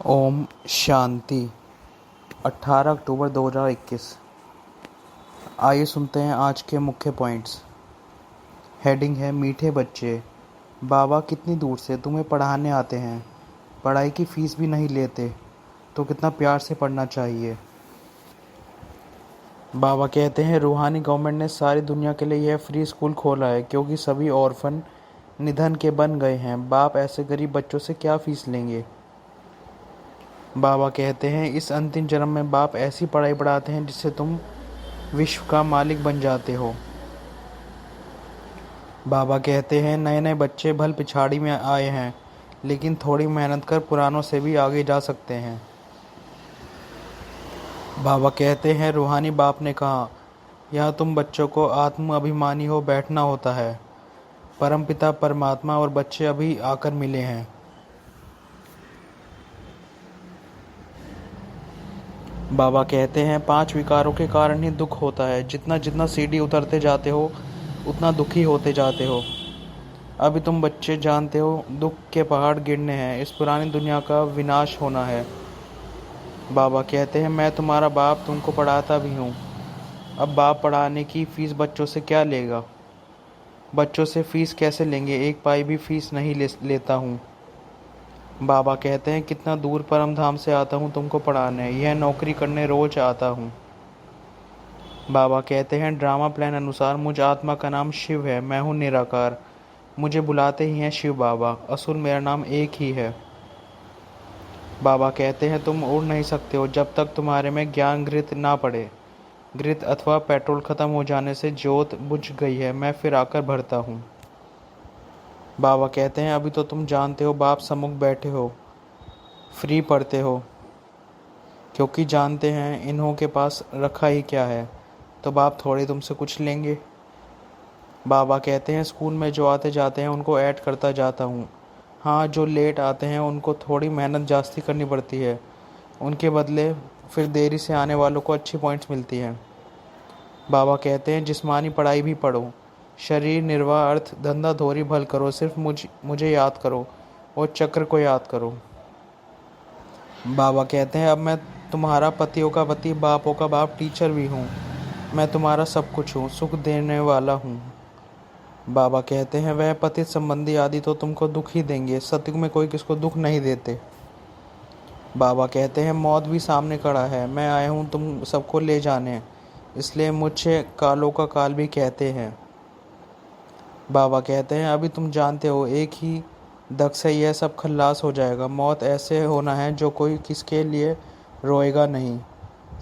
ओम शांति। 18 अक्टूबर 2021। आइए सुनते हैं आज के मुख्य पॉइंट्स। हेडिंग है मीठे बच्चे। बाबा कितनी दूर से तुम्हें पढ़ाने आते हैं, पढ़ाई की फीस भी नहीं लेते, तो कितना प्यार से पढ़ना चाहिए। बाबा कहते हैं रूहानी गवर्नमेंट ने सारी दुनिया के लिए यह फ्री स्कूल खोला है क्योंकि सभी ऑर्फन निधन के बन गए हैं। बाप ऐसे गरीब बच्चों से क्या फीस लेंगे। बाबा कहते हैं इस अंतिम जन्म में बाप ऐसी पढ़ाई पढ़ाते हैं जिससे तुम विश्व का मालिक बन जाते हो। बाबा कहते हैं नए नए बच्चे भल पिछाड़ी में आए हैं, लेकिन थोड़ी मेहनत कर पुरानों से भी आगे जा सकते हैं। बाबा कहते हैं रूहानी बाप ने कहा यहाँ तुम बच्चों को आत्म अभिमानी हो बैठना होता है। परमपिता परमात्मा और बच्चे अभी आकर मिले हैं। बाबा कहते हैं 5 विकारों के कारण ही दुख होता है। जितना जितना सीढ़ी उतरते जाते हो उतना दुखी होते जाते हो। अभी तुम बच्चे जानते हो दुख के पहाड़ गिरने हैं, इस पुरानी दुनिया का विनाश होना है। बाबा कहते हैं मैं तुम्हारा बाप तुमको पढ़ाता भी हूँ। अब बाप पढ़ाने की फीस बच्चों से क्या लेगा। बच्चों से फीस कैसे लेंगे, एक पाई भी फीस नहीं लेता हूँ। बाबा कहते हैं कितना दूर परम धाम से आता हूँ तुमको पढ़ाने, यह नौकरी करने रोज आता हूँ। बाबा कहते हैं ड्रामा प्लान अनुसार मुझ आत्मा का नाम शिव है, मैं हूँ निराकार, मुझे बुलाते ही हैं शिव बाबा, असल मेरा नाम एक ही है। बाबा कहते हैं तुम उड़ नहीं सकते हो जब तक तुम्हारे में ज्ञान घृत ना पड़े। घृत अथवा पेट्रोल खत्म हो जाने से ज्योत बुझ गई है, मैं फिर आकर भरता हूँ। बाबा कहते हैं अभी तो तुम जानते हो बाप सम्मुख बैठे हो, फ्री पढ़ते हो, क्योंकि जानते हैं इन्हों के पास रखा ही क्या है, तो बाप थोड़े तुमसे कुछ लेंगे। बाबा कहते हैं स्कूल में जो आते जाते हैं उनको ऐड करता जाता हूँ। हाँ, जो लेट आते हैं उनको थोड़ी मेहनत जास्ती करनी पड़ती है, उनके बदले फिर देरी से आने वालों को अच्छी पॉइंट्स मिलती हैं। बाबा कहते हैं जिस्मानी पढ़ाई भी पढ़ो, शरीर निर्वाह अर्थ धंधा धोरी भल करो, सिर्फ मुझे याद करो और चक्र को याद करो। बाबा कहते हैं अब मैं तुम्हारा पतियों का पति, बापों का बाप, टीचर भी हूँ। मैं तुम्हारा सब कुछ हूँ, सुख देने वाला हूँ। बाबा कहते हैं वह पतित संबंधी आदि तो तुमको दुख ही देंगे, सतयुग में कोई किसको दुख नहीं देते। बाबा कहते हैं मौत भी सामने खड़ा है, मैं आया हूँ तुम सबको ले जाने, इसलिए मुझे कालों का काल भी कहते हैं। बाबा कहते हैं अभी तुम जानते हो एक ही दग से यह सब खल्लास हो जाएगा। मौत ऐसे होना है जो कोई किसके लिए रोएगा नहीं,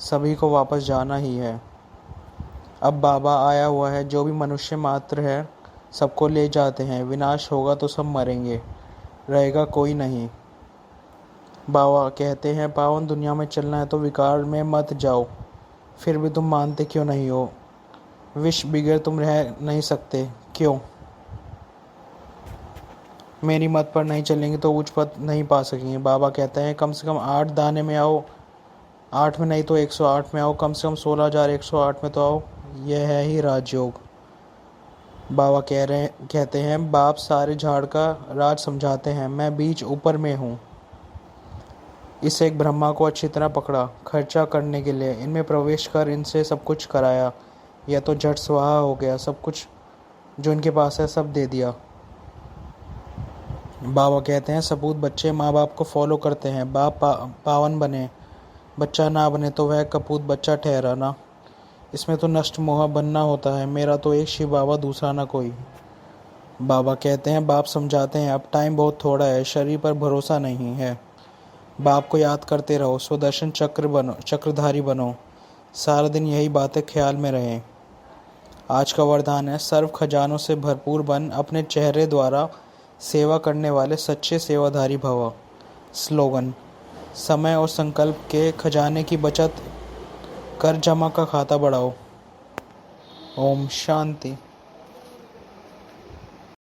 सभी को वापस जाना ही है। अब बाबा आया हुआ है, जो भी मनुष्य मात्र है सबको ले जाते हैं, विनाश होगा तो सब मरेंगे, रहेगा कोई नहीं। बाबा कहते हैं पावन दुनिया में चलना है तो विकार में मत जाओ, फिर भी तुम मानते क्यों नहीं हो। विष बिगैर तुम रह नहीं सकते, क्यों। मेरी मत पर नहीं चलेंगे तो उच्च पद नहीं पा सकेंगे। बाबा कहते हैं कम से कम 8 दाने में आओ, 8 में नहीं तो 108 में आओ, कम से कम 16,108 में तो आओ, यह है ही राजयोग। बाबा कहते हैं बाप सारे झाड़ का राज समझाते हैं, मैं बीज ऊपर में हूँ। इस एक ब्रह्मा को अच्छी तरह पकड़ा, खर्चा करने के लिए इनमें प्रवेश कर इनसे सब कुछ कराया, यह तो झट स्वाहा हो गया, सब कुछ जो इनके पास है सब दे दिया। बाबा कहते हैं सपूत बच्चे माँ बाप को फॉलो करते हैं, बाप पावन बने, बच्चा ना बने तो वह कपूत बच्चा ठहरा ना। इसमें तो नष्ट मोह बनना होता है, मेरा तो एक शिव बाबा, दूसरा ना कोई। बाबा कहते हैं बाप समझाते हैं अब टाइम बहुत थोड़ा है, शरीर पर भरोसा नहीं है। बाप को याद करते रहो, स्वदर्शन चक्रधारी बनो, सारा दिन यही बातें ख्याल में रहें। आज का वरदान है सर्व खजानों से भरपूर बन, अपने चेहरे द्वारा सेवा करने वाले सच्चे सेवाधारी भव। स्लोगन समय और संकल्प के खजाने की बचत कर, जमा का खाता बढ़ाओ। ओम शांति।